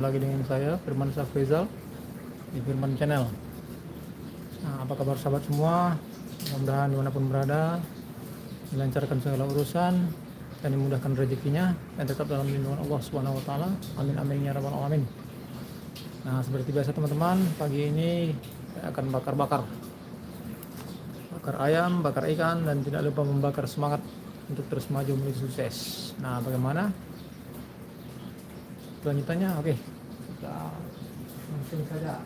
Lagi dengan saya Firman Safrizal di Firman Channel. Nah, apa kabar sahabat semua? Mudah-mudahan dimanapun berada dilancarkan segala urusan dan dimudahkan rezekinya dan tetap dalam lindungan Allah Subhanahu Wa Taala. Amin amin ya rabbal alamin. Nah, seperti biasa teman-teman, pagi ini saya akan bakar ayam, bakar ikan, dan tidak lupa membakar semangat untuk terus maju menuju sukses. Nah, bagaimana lanjutannya? Oke, kita langsung saja.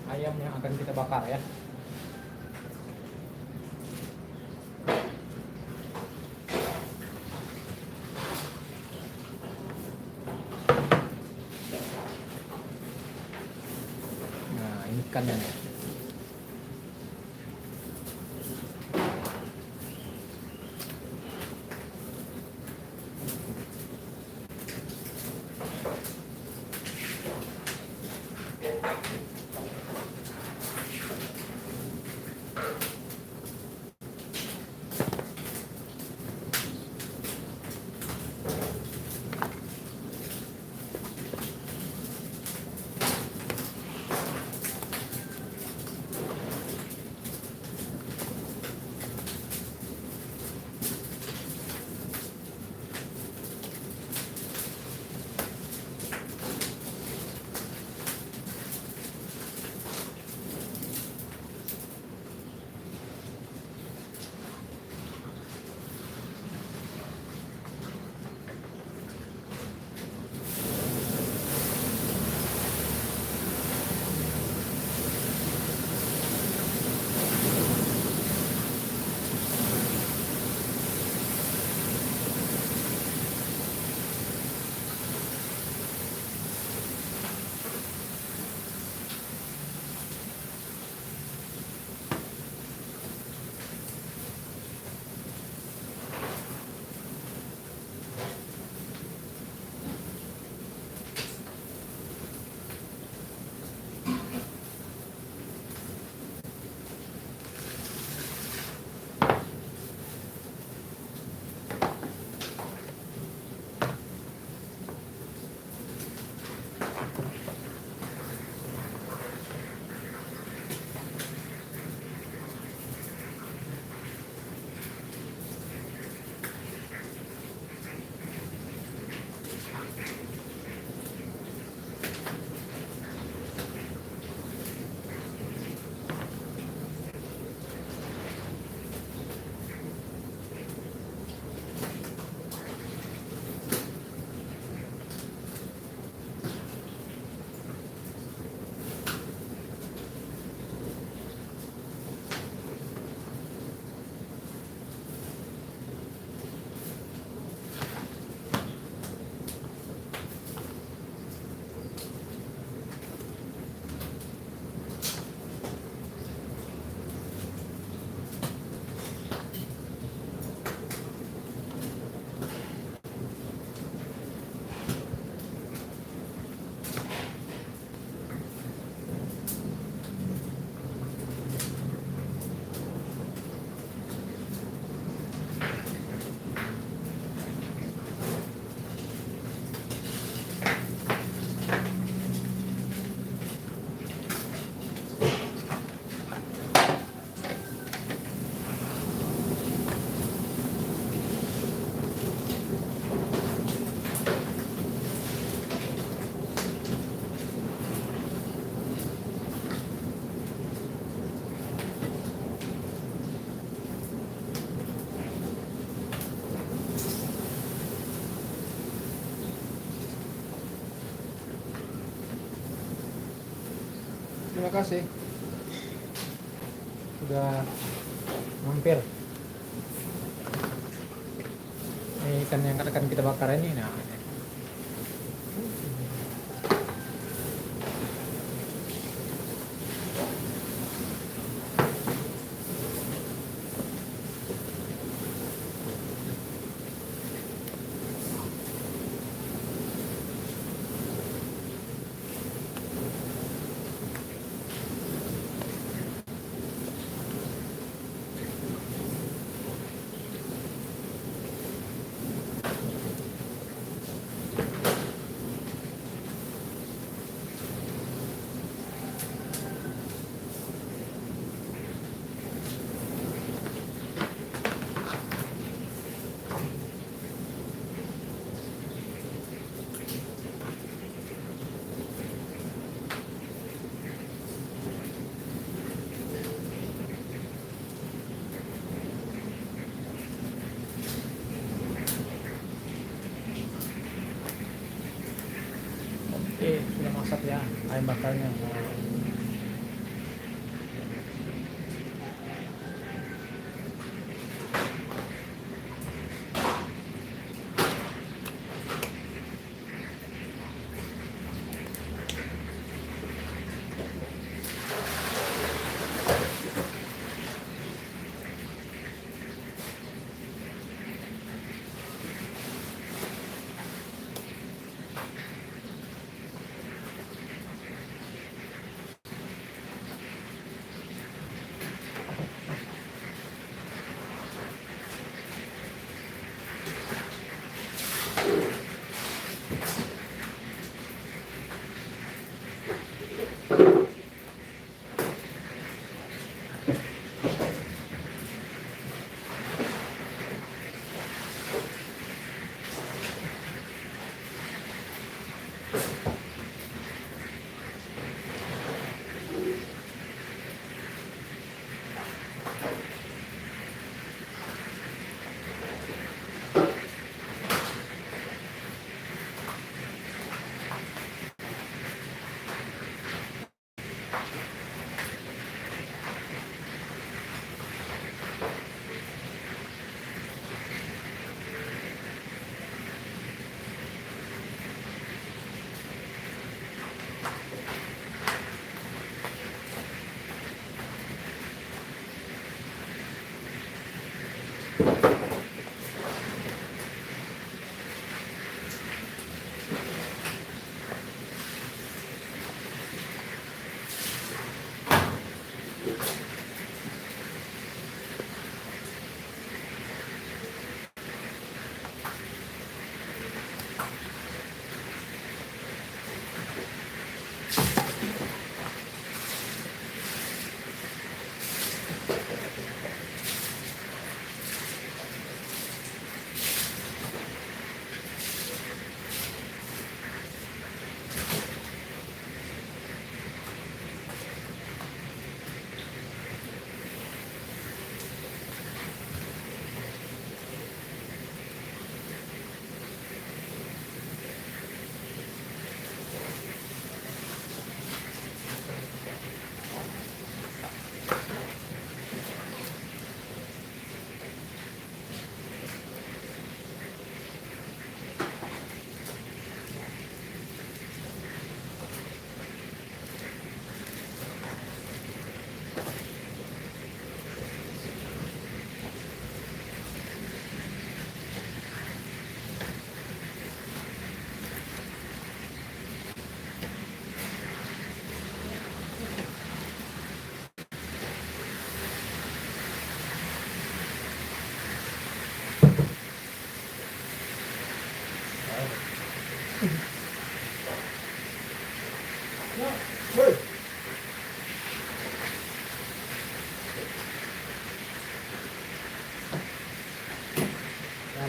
Ayam yang akan kita bakar ya. Nah, ini ikannya nih. terima kasih sudah mampir. Ini ikan yang akan kita bakar ini. Nah, oke, sudah masak ya ayam bakarnya.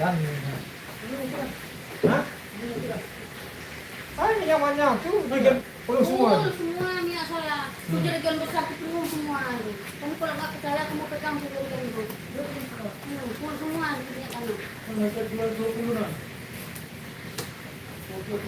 Jalan. Hah? Ah, ini nyamannya tuh bagian penuh semua. Full semua minyak saya. Itu jerigen besar itu penuh semua. Kamu kalau nggak percaya kamu pegang jerigen itu. Full semua minyak kamu. Mereka jual 20 kan.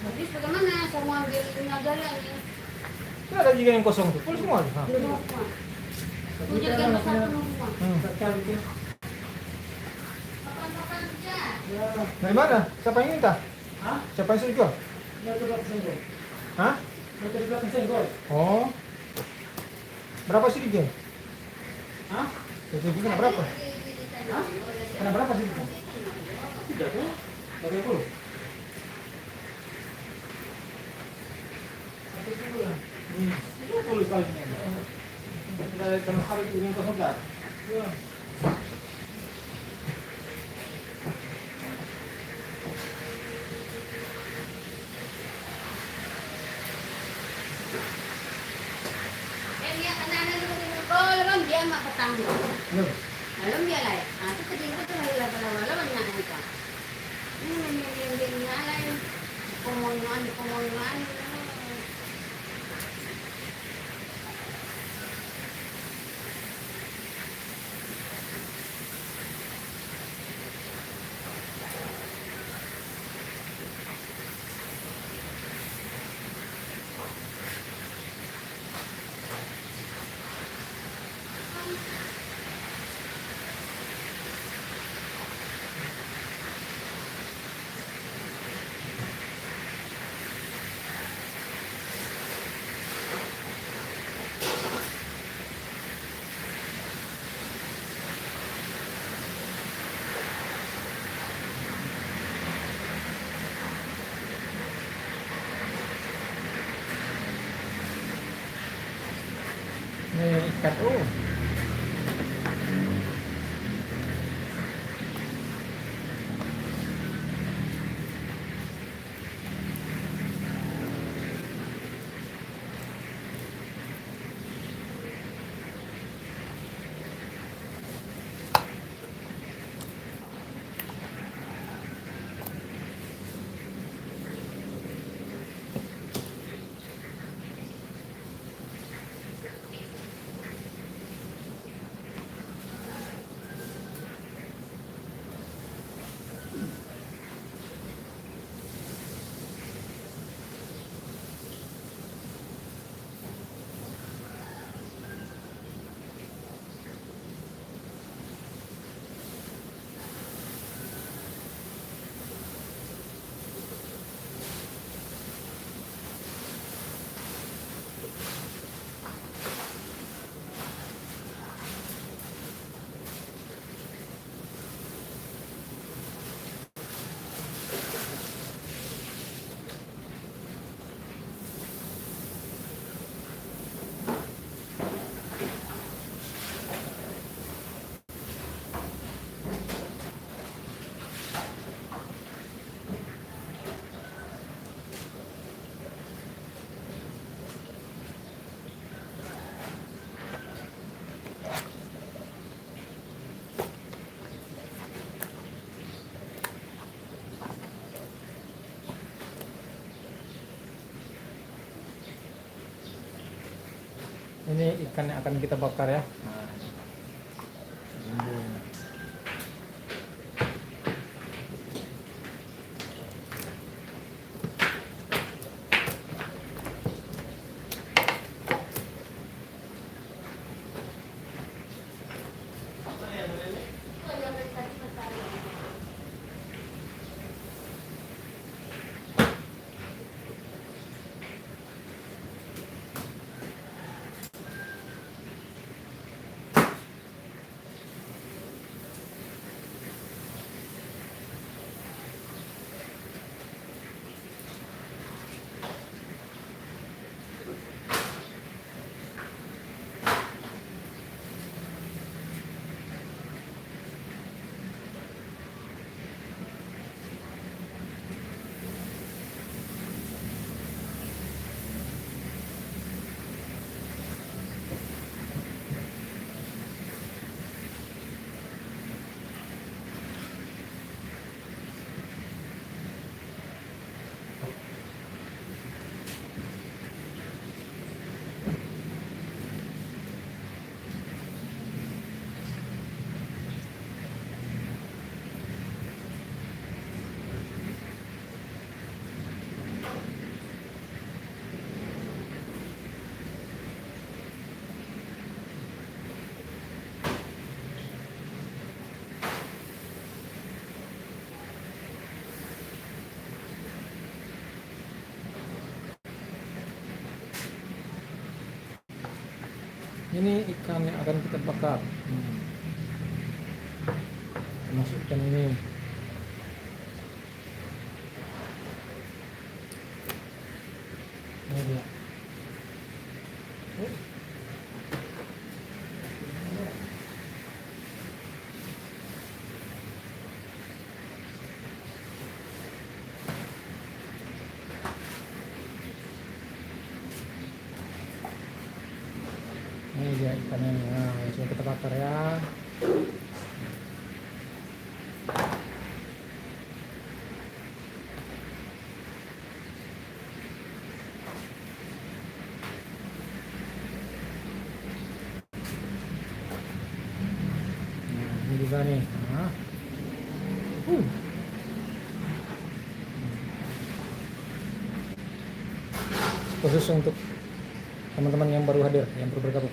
Habis bagaimana? Saya mau ambil minyak jalan ini. Itu ada juga yang kosong tuh, full semua tuh. Nah. Semua. Aku jadikan besar penuh semua. Papan-papan aja. Dari mana? Siapa yang minta? Siapa yang suruh jual? Hah? Oh. Berapa sih dia? Itu kena berapa? Kena berapa sih dia? 30. Dia anak-anak dulu. Oh, lemam dia mak petang. Alam dia lah. Itu keding itu lah lama-lama nak kita. Ini nyalai. Pemongan. Ini ikan. Oh. Ini ikan yang akan kita bakar ya. Ini ikan yang akan kita bakar. Masukkan ini. Ini dia. Ini dia ikannya. Nah, langsung kita bakar ya. Nah, ini juga nih. Nah. Khusus untuk teman-teman yang baru hadir, yang baru bergabung.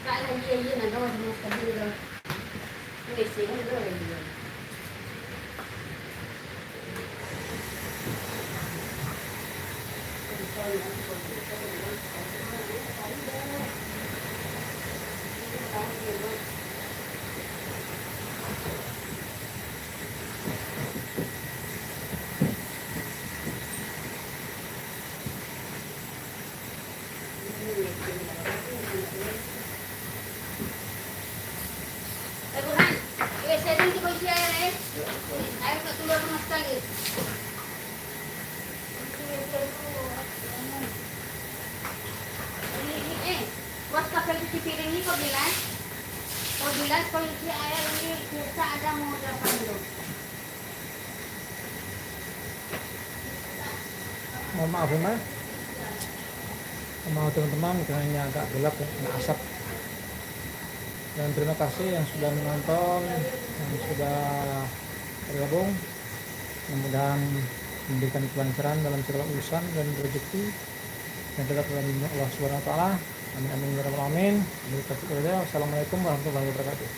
Kala yun, ano, mo kabilo. Wait, sino yun? Burhan, setting di kunci air eh. Air tak keluar sama sekali. Ini buat kapal cuci piring ini kau bilang? Kau bilang kalau cuci air ini biasa ada mau berapa dulu? Mohon maaf ya Mas, maaf teman-teman karena ini agak gelap ya, ada asap. Dan terima kasih yang sudah menonton, yang sudah bergabung. Mudah-mudahan memberikan kelancaran dalam segala urusan dan rezeki yang tetap dalam Allah Subhanahu Wa Taala. Amin amin ya rabbal alamin. Wassalamualaikum warahmatullahi wabarakatuh.